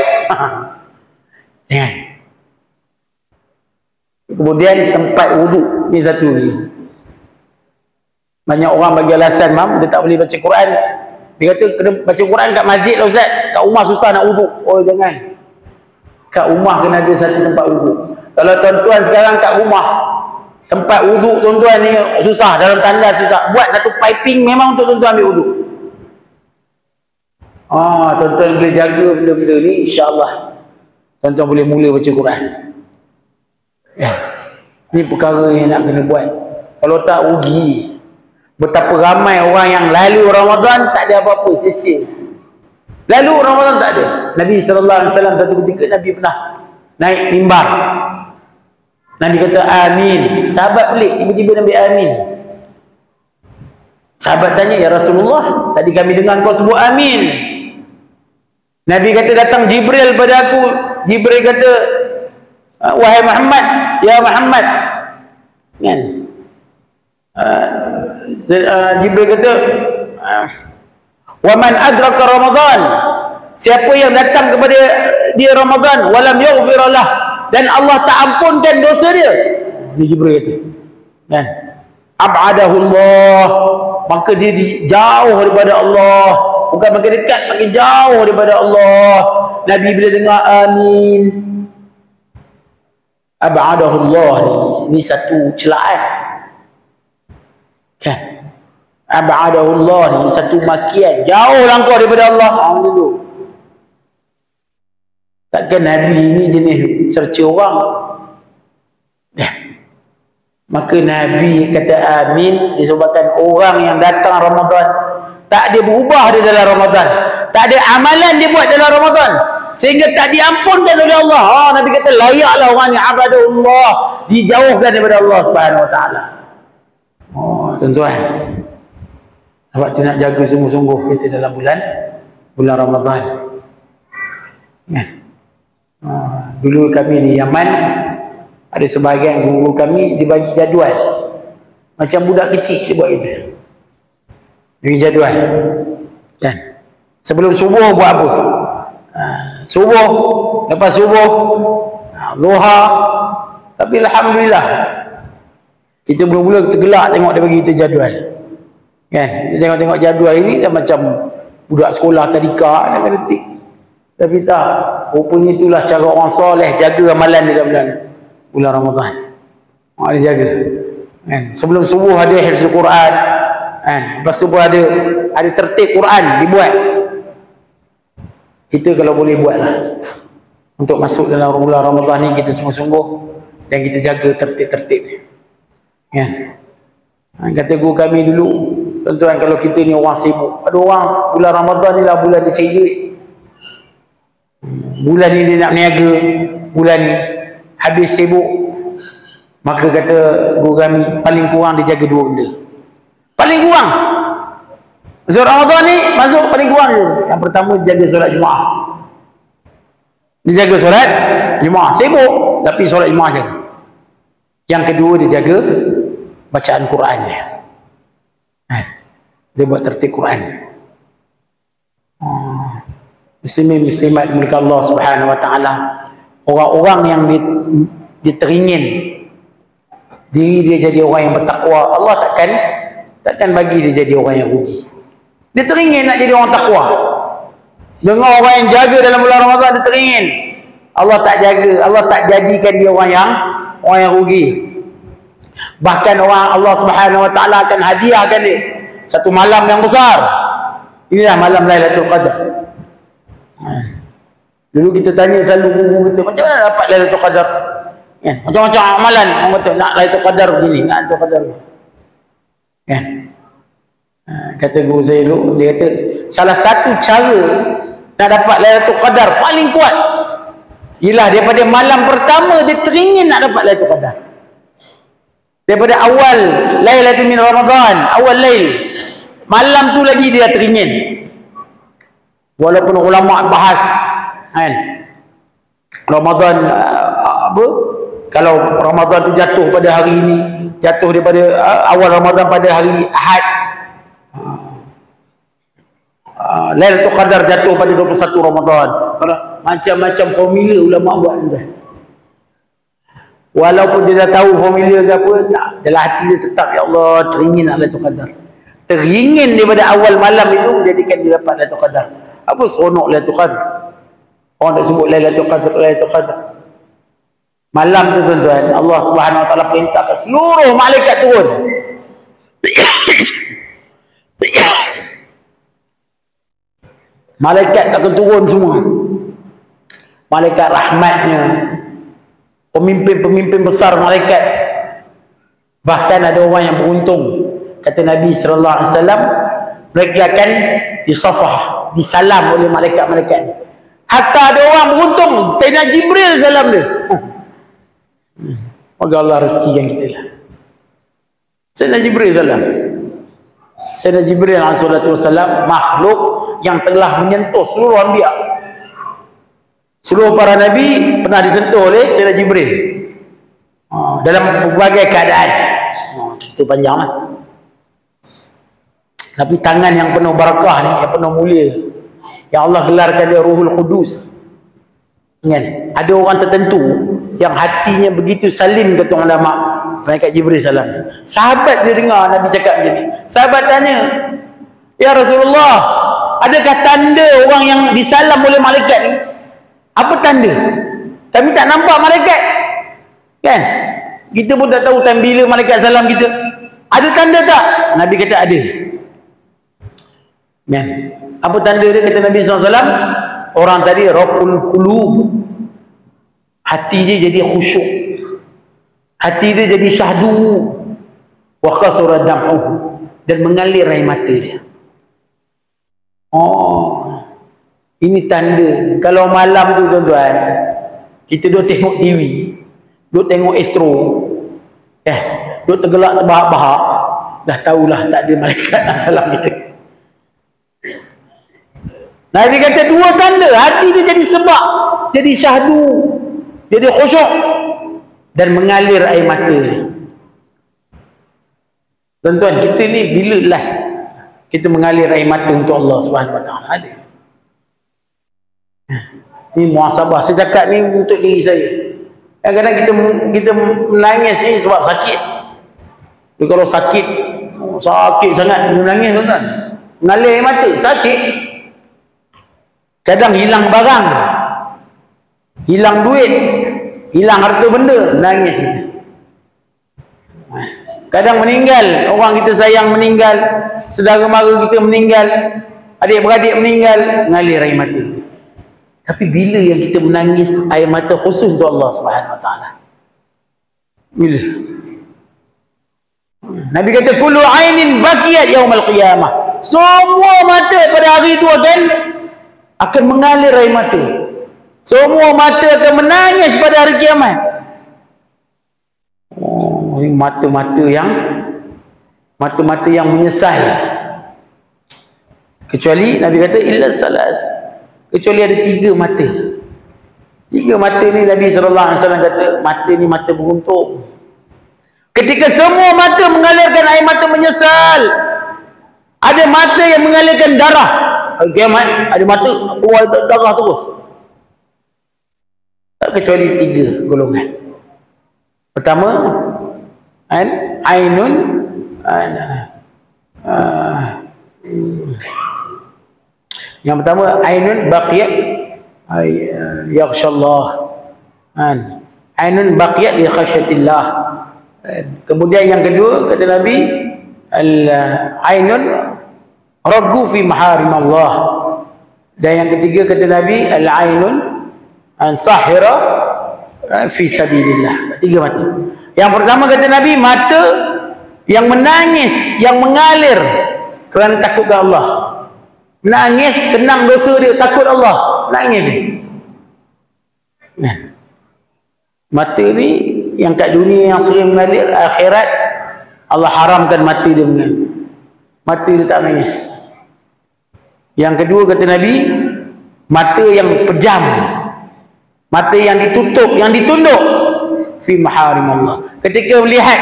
Jangan. Kemudian tempat wuduk ni satu lagi. Banyak orang bagi alasan, mam, dia tak boleh baca Quran. Dia kata kena baca Quran kat masjid lah Ustaz. Kat rumah susah nak wuduk. Oh jangan. Kat rumah kena ada satu tempat wuduk. Kalau tuan-tuan sekarang kat rumah, tempat wuduk tuan-tuan ni susah, dalam tandas susah. Buat satu piping memang untuk tuan-tuan ambil wuduk. Tuan-tuan boleh jaga benda-benda ni, insya-Allah tuan-tuan boleh mula baca Quran. Ni perkara yang nak kena buat. Kalau tak rugi. Betapa ramai orang yang lalu Ramadan tak ada apa-apa, sia-sia. Lalu Ramadan tak ada. Nabi SAW satu ketika Nabi pernah naik mimbar. Nabi kata amin. Sahabat pelik, tiba-tiba Nabi amin. Sahabat tanya, ya Rasulullah, tadi kami dengar kau sebut amin. Nabi kata datang Jibril pada aku. Jibril kata, wahai Muhammad, ya Muhammad. Kan? Jibril kata, wa man adraka Ramadan, siapa yang datang kepada dia Ramadan walam yaghfirullah, dan Allah tak ampunkan dosa dia. Ni Jibril kata, kan, ab'adahullah, maka dia jauh daripada Allah. Bukan makin dekat, makin jauh daripada Allah. Nabi bila dengar amin, ab'adahullah ni satu celaan. Kan? Ab'adahullah ni satu makian. Jauhlah engkau daripada Allah. Dulu. Takkan Nabi ni jenis cerca orang. Maka Nabi kata amin disebabkan orang yang datang Ramadan tak ada berubah dia dalam Ramadan, tak ada amalan dia buat dalam Ramadan sehingga tak diampunkan oleh Allah. Nabi kata layaklah orang yang abadullah, dijauhkan daripada Allah Subhanahu Wa Taala. Tuan-tuan, awak tu nak jaga sungguh-sungguh kita dalam bulan Ramadan. Dulu kami di Yaman, ada sebahagian guru kami dibagi jadual macam budak kecil dia buat gitu, bagi jadual kan, sebelum subuh buat apa, subuh, lepas subuh, zuhar. Tapi alhamdulillah kita mula-mula tergelak tengok dia bagi kita jadual kan. Kita tengok jadual ini dah macam budak sekolah tadika nak ngerti. Tapi tak, rupanya itulah cara orang soleh jaga amalan di dalam bulan Ramadan. Dia jaga kan? Sebelum subuh ada hifz Quran kan? Lepas tu pun ada tertib Quran dibuat. Kita kalau boleh buatlah untuk masuk dalam bulan Ramadan ni, kita sungguh-sungguh dan kita jaga tertib-tertib kan. Kata guru kami dulu, tuan-tuan, kalau kita ni orang sibuk, ada orang bulan Ramadan ni lah bulan dia cari duit, bulan ni dia nak niaga, bulan ni habis sibuk. Maka kata guru kami, paling kurang dia jaga dua benda. Paling kurang masuk Ramadan ni, masuk paling kurang dia. Yang pertama, jaga solat Jumaat. Dia jaga solat Jumaat. Sibuk tapi solat Jumaat jaga. Yang kedua, dia jaga bacaan Quran dia. Dia buat tertib Quran. Muslimin muslimat dimulakan Allah Subhanahu Wa Taala. Orang-orang yang diteringin diri dia jadi orang yang bertakwa, Allah takkan bagi dia jadi orang yang rugi. Dia teringin nak jadi orang takwa. Dengar orang yang jaga dalam bulan Ramadan, dia teringin. Allah tak jaga, Allah tak jadikan dia orang yang rugi. Bahkan Allah Subhanahu Wa Taala akan hadiahkan dia satu malam yang besar. Inilah malam Lailatul Qadar. Dulu kita tanya selalu guru kita, macam mana dapat Lailatul Qadar? Macam-macam amalan orang kata nak Lailatul Qadar begini, nak Lailatul Qadar begini. Kata guru saya dulu, dia kata salah satu cara nak dapat Lailatul Qadar paling kuat ialah daripada malam pertama dia teringin nak dapat Lailatul Qadar. Daripada awal Lailatul min Ramadan, awal lail, malam tu lagi dia teringin. Walaupun ulama bahas kan, Ramadan kalau Ramadan tu jatuh pada hari ini, jatuh daripada awal Ramadan pada hari Ahad, Lailatul Qadar jatuh pada 21 Ramadan. Kalau macam-macam formula ulama buat dah. Walaupun dia dah tahu formula ke apa, tak, dalam hati dia tetap, ya Allah, teringin Lailatul Qadar. Teringin daripada awal malam itu menjadikan dia dapat Lailatul Qadar. Apa seronok Lailatul Qadar? Orang tak sebut Lailatul Qadar, Lailatul Qadar. Malam tu tuan-tuan, Allah Subhanahu Wa Taala perintahkan seluruh malaikat turun. Malaikat akan turun semua. Malaikat rahmatnya, pemimpin-pemimpin besar malaikat. Bahkan ada orang yang beruntung, kata Nabi sallallahu alaihi wasallam, mereka akan disafah, disalam oleh malaikat-malaikat ni. Hatta ada orang beruntung, Sayyidina Jibril salam dia. Moga Allah rezekikan kita lah. Sayyidina Jibril salam. Sayyidina Jibril alaihi wasallam makhluk yang telah menyentuh seluruh anbiya. Seluruh para nabi pernah disentuh oleh Sayyidina Jibril. Dalam berbagai keadaan. Cerita panjang lah. Tapi tangan yang penuh barakah ni, yang penuh mulia, yang Allah gelarkan dia Ruhul Qudus. Kan? Ada orang tertentu yang hatinya begitu salim, kata ulama, malaikat Jibril salam. Sahabat dia dengar Nabi cakap macam ni. Sahabat tanya, ya Rasulullah, adakah tanda orang yang disalam oleh malaikat ni? Apa tanda? Kami tak nampak malaikat. Kan? Kita pun tak tahu time bila malaikat salam kita. Ada tanda tak? Nabi kata ada. Kan? Apa tanda dia? Kata Nabi SAW, orang tadi raqul qulub. Hati dia jadi khusyuk. Hati dia jadi syahdu. Wa qasura dam'uhu. Dan mengalir air mata dia. Oh, ini tanda. Kalau malam tu tuan-tuan, kita duk tengok TV, duk tengok Astro, duk tergelak terbahak-bahak, dah tahulah tak ada malaikat nak salam kita. Nabi kata dua tanda. Hati dia jadi sebab, jadi syahdu, jadi khusyuk, dan mengalir air mata dia. Tuan-tuan, kita ni bila last kita mengalir air mata untuk Allah Subhanahu Wa Taala? Ada. Ni muhasabah. Saya cakap ni untuk diri saya. Kadang-kadang kita menangis ni sebab sakit. Tapi kalau sakit sangat menangis tuan-tuan. Mengalir air mata, sakit. Kadang hilang barang, hilang duit, hilang harta benda, nangis kita. Kadang meninggal, orang kita sayang meninggal, saudara mara kita meninggal, adik-beradik meninggal, mengalir air mata kita. Tapi bila yang kita menangis air mata khusus untuk Allah Subhanahu Wa Taala? Bila? Nabi kata kullu ainin baqiyat yaumil qiyamah. Semua mata pada hari itu akan mengalir air mata. Semua mata akan menangis pada hari kiamat. Oh, ini mata-mata yang menyesal. Kecuali Nabi kata illa salas. Kecuali ada 3 mata. 3 mata ni Nabi SAW kata mata ni mata beruntung. Ketika semua mata mengalirkan air mata menyesal, ada mata yang mengalirkan darah. Kiamat ada mata keluar darah terus. Tak kecuali 3 golongan. Pertama, ainun yang pertama ainun baqiyat yakhshallah. Ainun baqiyat li khasyatillah. Kemudian yang kedua kata Nabi ainun raggu fi maharim Allah. Dan yang ketiga kata Nabi al-ainun sahira fi sabilillah. 3 mata. Yang pertama kata Nabi mata yang menangis, yang mengalir kerana takut kepada Allah. Menangis tenang dosa dia, takut Allah, nangis dia. Mata ni yang kat dunia yang sering mengalir, akhirat Allah haramkan mata dia mengalir. Mata dia tak menangis. Yang kedua kata Nabi, mata yang pejam, mata yang ditutup, yang ditunduk fi maharim Allah. Ketika melihat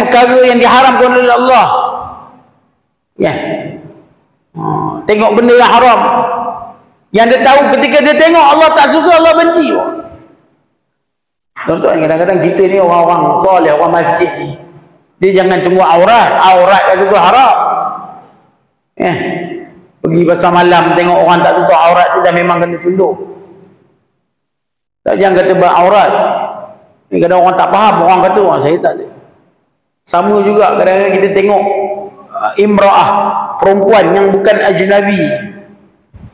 perkara yang diharamkan oleh Allah, tengok benda yang haram, yang dia tahu ketika dia tengok Allah tak suka, Allah benci. Tuan-tuan, kadang-kadang kita ni orang-orang soleh, orang masjid ni, dia jangan tunggu aurat kat situ haram. Pergi pasar malam tengok orang tak tutup aurat tu dah memang kena tunduk. Tak jangan kata beraurat. Ni kadang orang tak faham, orang kata saya tak tahu. Sama juga kadang-kadang kita tengok imra'ah, perempuan yang bukan ajnabi,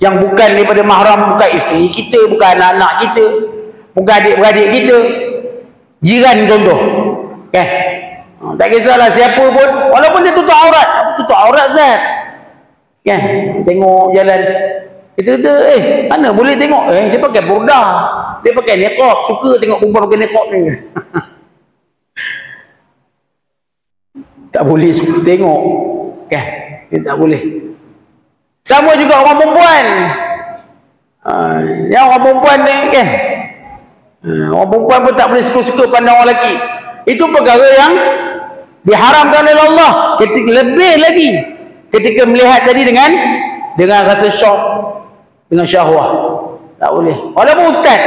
yang bukan daripada mahram, bukan isteri kita, bukan anak-anak kita, bukan adik-beradik kita, jiran contoh, kan? Tak kisahlah siapa pun, walaupun dia tutup aurat Zat, kan? Tengok jalan, kita kata mana boleh tengok, dia pakai burdah, dia pakai niqab, suka tengok perempuan pakai niqab ni. Tak boleh suka tengok, kan? Dia tak boleh. Sama juga orang perempuan, yang orang perempuan ni, kan? Orang perempuan pun tak boleh suka-suka pandang orang lelaki. Itu perkara yang diharamkan oleh Allah. Ketika lebih lagi ketika melihat tadi dengan rasa syok, dengan syahwah, tak boleh. Walaupun ustaz,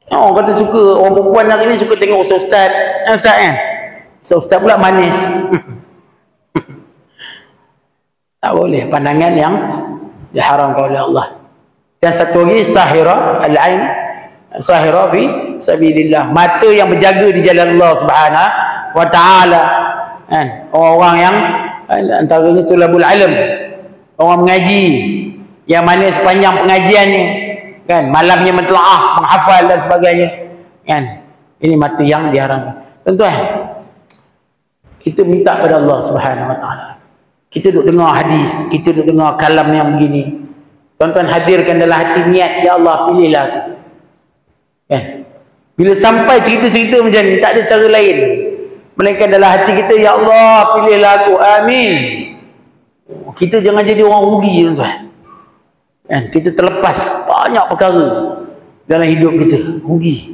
orang kata suka, orang perempuan hari ni suka tengok ustaz kan? Ustaz pula manis. Tak boleh, pandangan yang diharamkan oleh Allah. Dan satu lagi sahira al-ain, sahira fi sabilillah, mata yang berjaga di jalan Allah Subhanahu wa taala, kan? Orang-orang yang antaranya tulabul ilm, orang mengaji, yang mana sepanjang pengajian ni, kan, malamnya mentelaah, menghafal dan sebagainya, kan? Ini mata yang diharamkan. Tuan-tuan, kita minta pada Allah Subhanahu wa taala. Kita duk dengar hadis, kita duk dengar kalam yang begini. Tuan-tuan hadirkan dalam hati niat, ya Allah pilihlah aku. Kan? Bila sampai cerita-cerita macam ni, tak ada cara lain melainkan dalam hati kita, ya Allah pilihlah aku, amin. Kita jangan jadi orang rugi, tuan-tuan. Kan? Kita terlepas banyak perkara dalam hidup kita, rugi.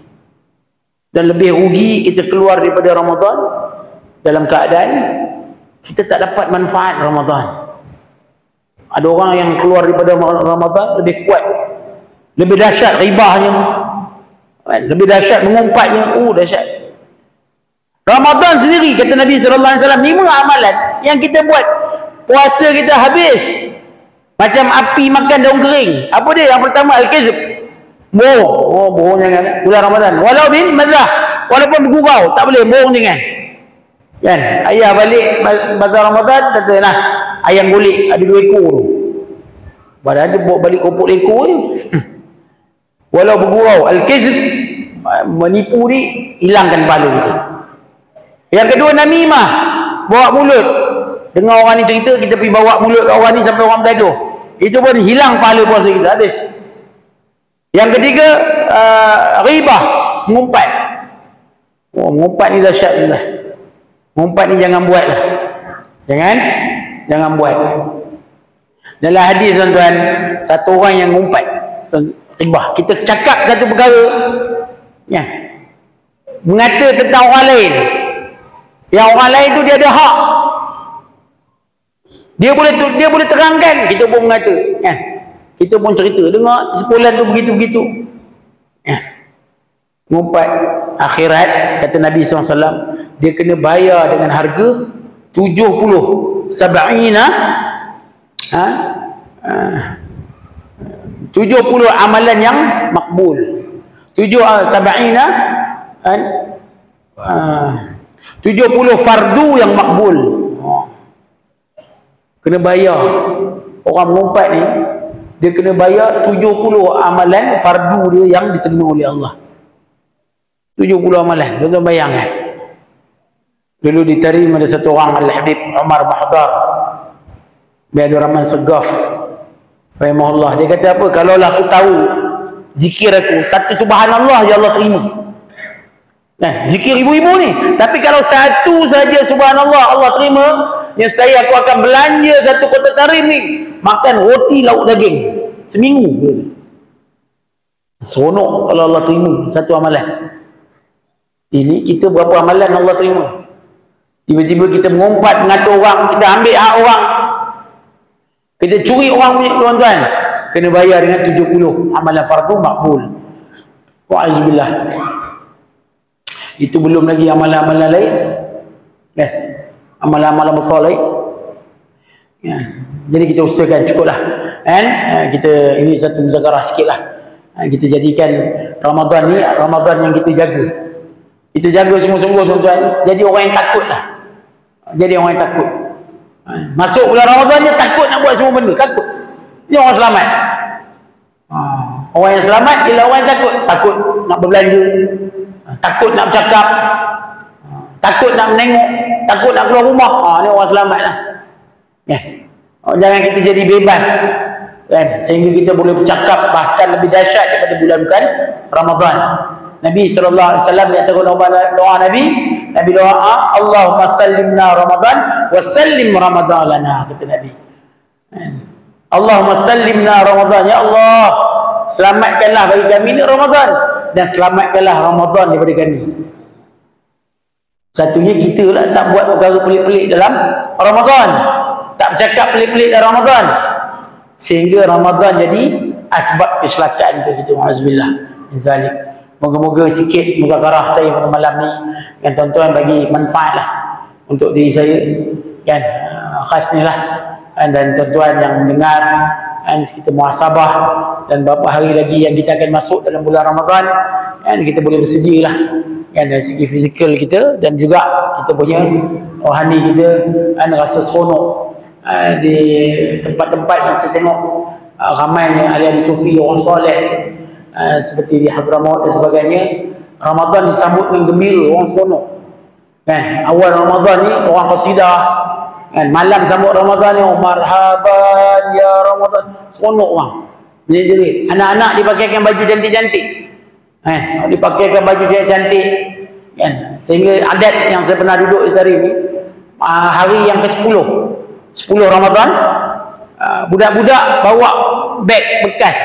Dan lebih rugi kita keluar daripada Ramadan dalam keadaan kita tak dapat manfaat Ramadan. Ada orang yang keluar daripada Ramadan lebih kuat, lebih dahsyat ribahnya, lebih dahsyat mengumpatnya, dahsyat. Ramadan sendiri, kata Nabi SAW, 5 amalan yang kita buat, puasa kita habis macam api makan daun kering. Apa dia? Yang pertama, al-kizb, bohong. Bohong jangan bulan Ramadan, walau bin mazah, walaupun bergurau tak boleh, bohong jangan. Kan? Ayah balik bazar Ramadan, kata, nah, ayam golek ada 2 ekor tu. Padahal dia bawa balik kopok ekor je. Walau bergurau, al-kizb, menipu ni, hilangkan pahala kita. Yang kedua, namimah, bawa mulut. Dengar orang ni cerita, kita pergi bawa mulut kat orang ni sampai orang bergaduh. Itu pun hilang pahala puasa kita, habis. Yang ketiga, ribah, mengumpat. Mengumpat ni dahsyat juga. Mengumpat ni jangan buat lah. Jangan buat. Dalam hadis, tuan-tuan, satu orang yang mengumpat, ribah, kita cakap satu perkara, ya, mengata tentang orang lain, yang orang lain tu dia ada hak, dia boleh terangkan, kita pun mengata, ya, kita pun cerita, dengar sepulan tu begitu-begitu, ya. Mengumpat akhirat, kata Nabi SAW, dia kena bayar dengan harga 70 amalan yang makbul. 70 fardu yang makbul. Kena bayar. Orang mengumpat ni, dia kena bayar 70 amalan fardu dia yang diterima oleh Allah. 70 amalan, tuan-tuan bayangkan. Dulu diterima ada satu orang, Al-Habib Umar Bahdar bin Abdul Rahman Segaf rahimahullah. Dia kata apa? Kalaulah aku tahu zikir aku satu subhanallah ya Allah terima. Kan? Zikir ibu-ibu ni. Tapi kalau satu saja subhanallah Allah terima, saya aku akan belanja satu kotak tarim ni, makan roti lauk daging seminggu. Seronok kalau Allah terima satu amalan. Ini kita berapa amalan Allah terima. Tiba-tiba kita mengumpat, mengatur orang, kita ambil hak orang, kita curi orang punya, tuan-tuan, kena bayar dengan 70 amalan fardu makbul. Wa'azubillah. Itu belum lagi amalan-amalan lain, amalan-amalan besar lain. Jadi kita usahakan cukuplah, kita ini satu muzakarah sikitlah. Kita jadikan Ramadan ni Ramadan yang kita jaga. Kita jaga sungguh-sungguh, tuan-tuan. Jadi orang yang takut lah. Jadi orang yang takut. Masuk bulan Ramadan je takut nak buat semua benda. Takut. Ini orang selamat. Orang yang selamat ialah orang yang takut. Takut nak berbelanja. Takut nak bercakap. Takut nak menengok. Takut nak keluar rumah. Ini orang selamat lah. Jangan kita jadi bebas. Kan? Sehingga kita boleh bercakap bahkan lebih dahsyat daripada bulan-bulan Ramadan. Nabi SAW di antara doa Nabi doa, Allahumma sallimna Ramadan wa sallim Ramadan lana, kata Nabi. Allahumma sallimna Ramadan, ya Allah selamatkanlah bagi kami ni Ramadan, dan selamatkanlah Ramadan daripada kami. Satunya kita lah tak buat perkara pelik-pelik dalam Ramadan, tak bercakap pelik-pelik dalam Ramadan, sehingga Ramadan jadi asbab kecelakaan untuk kita. Alhamdulillah. Zalik. Moga-moga sikit muzakarah saya pada malam ni yang tuan-tuan bagi manfaat lah untuk diri saya, kan, khas ni lah, dan tuan-tuan yang mendengar dan kita muhasabah, dan beberapa hari lagi yang kita akan masuk dalam bulan Ramadan, dan kita boleh bersedia lah kan, dari segi fizikal kita dan juga kita punya rohani kita, dan rasa seronok di tempat-tempat yang saya tengok ramainya ahli-ahli sufi, orang soleh seperti di Hadramaut dan sebagainya. Ramadan disambut dengan gembira, orang seronok kan. Awal Ramadan ni orang qasidah kan, malam sambut Ramadan ni marhaban ya Ramadan, seronok orang jerit-jerit. Anak-anak dipakaikan baju cantik-cantik kan, dipakaikan baju cantik kan, sehingga adat yang saya pernah duduk di Tarim ni, hari yang ke-10 Ramadan, budak-budak bawa beg bekas,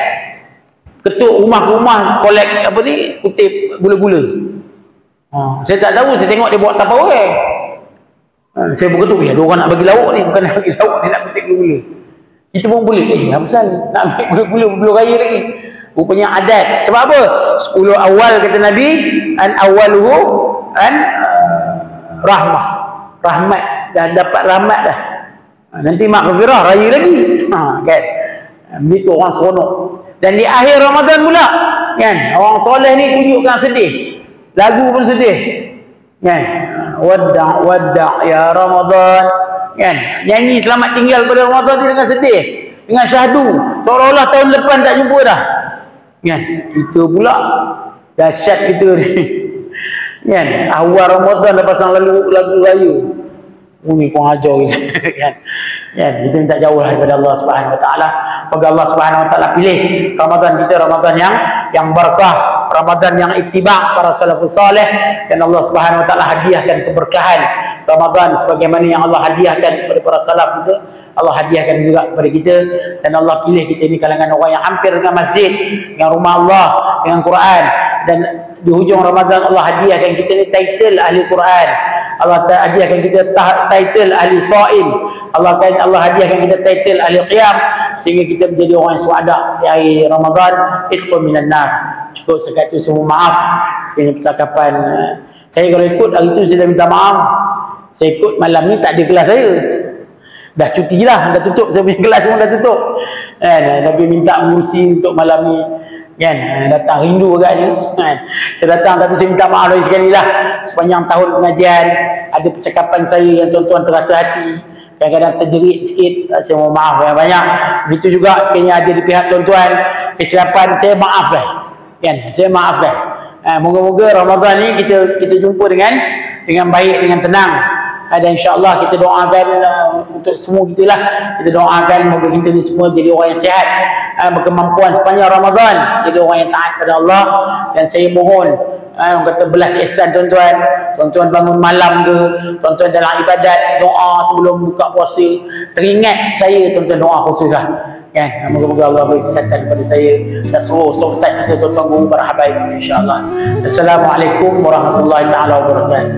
ketuk rumah ke rumah kolek apa ni, kutip gula-gula. Saya tak tahu, saya tengok dia bawa Tupperware. Saya berketuk, ya, dia orang nak bagi lauk ni, bukan nak bagi lauk, dia nak kutip gula-gula. Kita pun boleh, apa pasal nak ambil gula-gula belum raya lagi. Rupanya adat. Sebab apa? 10 awal kata Nabi, an awaluhu an rahmah, rahmat, dah dapat rahmat dah. Nanti maghfirah raya lagi. Kan? Begitu orang seronok. Dan di akhir Ramadan pula kan, orang soleh ni tunjukkan sedih, lagu pun sedih kan, wadda' ya Ramadan kan, nyanyi selamat tinggal pada Ramadan tu dengan sedih, dengan syahdu, seolah-olah tahun depan tak jumpa dah kan. Kita pula dahsyat kita ni kan, awal Ramadan dah pasang lagu raya. Ini kau ajar kita kan. Kita minta jauh daripada Allah Subhanahu Wa Taala. Moga Allah Subhanahu Wa Taala pilih Ramadan kita Ramadan yang berkah, Ramadan yang ittiba' para salafus saleh, dan Allah Subhanahu Wa Taala hadiahkan keberkahan Ramadan sebagaimana yang Allah hadiahkan kepada para salaf kita, Allah hadiahkan juga kepada kita. Dan Allah pilih kita ini kalangan orang yang hampir dengan masjid, dengan rumah Allah, dengan Quran. Dan di hujung Ramadan Allah hadiahkan kita ni title ahli Quran, Allah hadiahkan kita title ahli Shaim, Allah hadiahkan kita title ahli Qiyam, sehingga kita menjadi orang yang suada di hari Ramadan, itqun minan nar. Cukup sekat itu, saya mohon maaf sekiranya percakapan saya kalau ikut hari itu saya dah minta maaf. Saya ikut malam ni tak ada kelas saya, dah cuti lah, dah tutup, saya punya kelas semua dah tutup kan, tapi minta mengurusi untuk malam ni kan, datang rindu agaknya kan. Saya datang, tapi saya minta maaf lagi sekali lah. Sepanjang tahun pengajian ada percakapan saya yang tuan-tuan terasa hati, kadang-kadang terjerit sikit, saya mohon maaf banyak-banyak. Begitu juga sekiranya ada di pihak tuan-tuan kesilapan, saya maafkan kan, saya maafkan. Moga-moga Ramadan ni kita jumpa dengan baik, dengan tenang. Dan insya-Allah kita doakan untuk semua kita lah. Kita doakan moga kita ni semua jadi orang yang sihat, berkemampuan sepanjang Ramadan, jadi orang yang taat pada Allah. Dan saya mohon, orang kata belas ihsan tuan-tuan bangun malam ke, tuan-tuan dalam ibadat doa sebelum buka puasa, teringat saya tuan-tuan doa khusus lah kan. Moga-moga Allah beri kesihatan kepada saya dan seluruh ustaz kita, tuan-tuan guru, para habaib, insya-Allah. Assalamualaikum warahmatullahi taala wabarakatuh.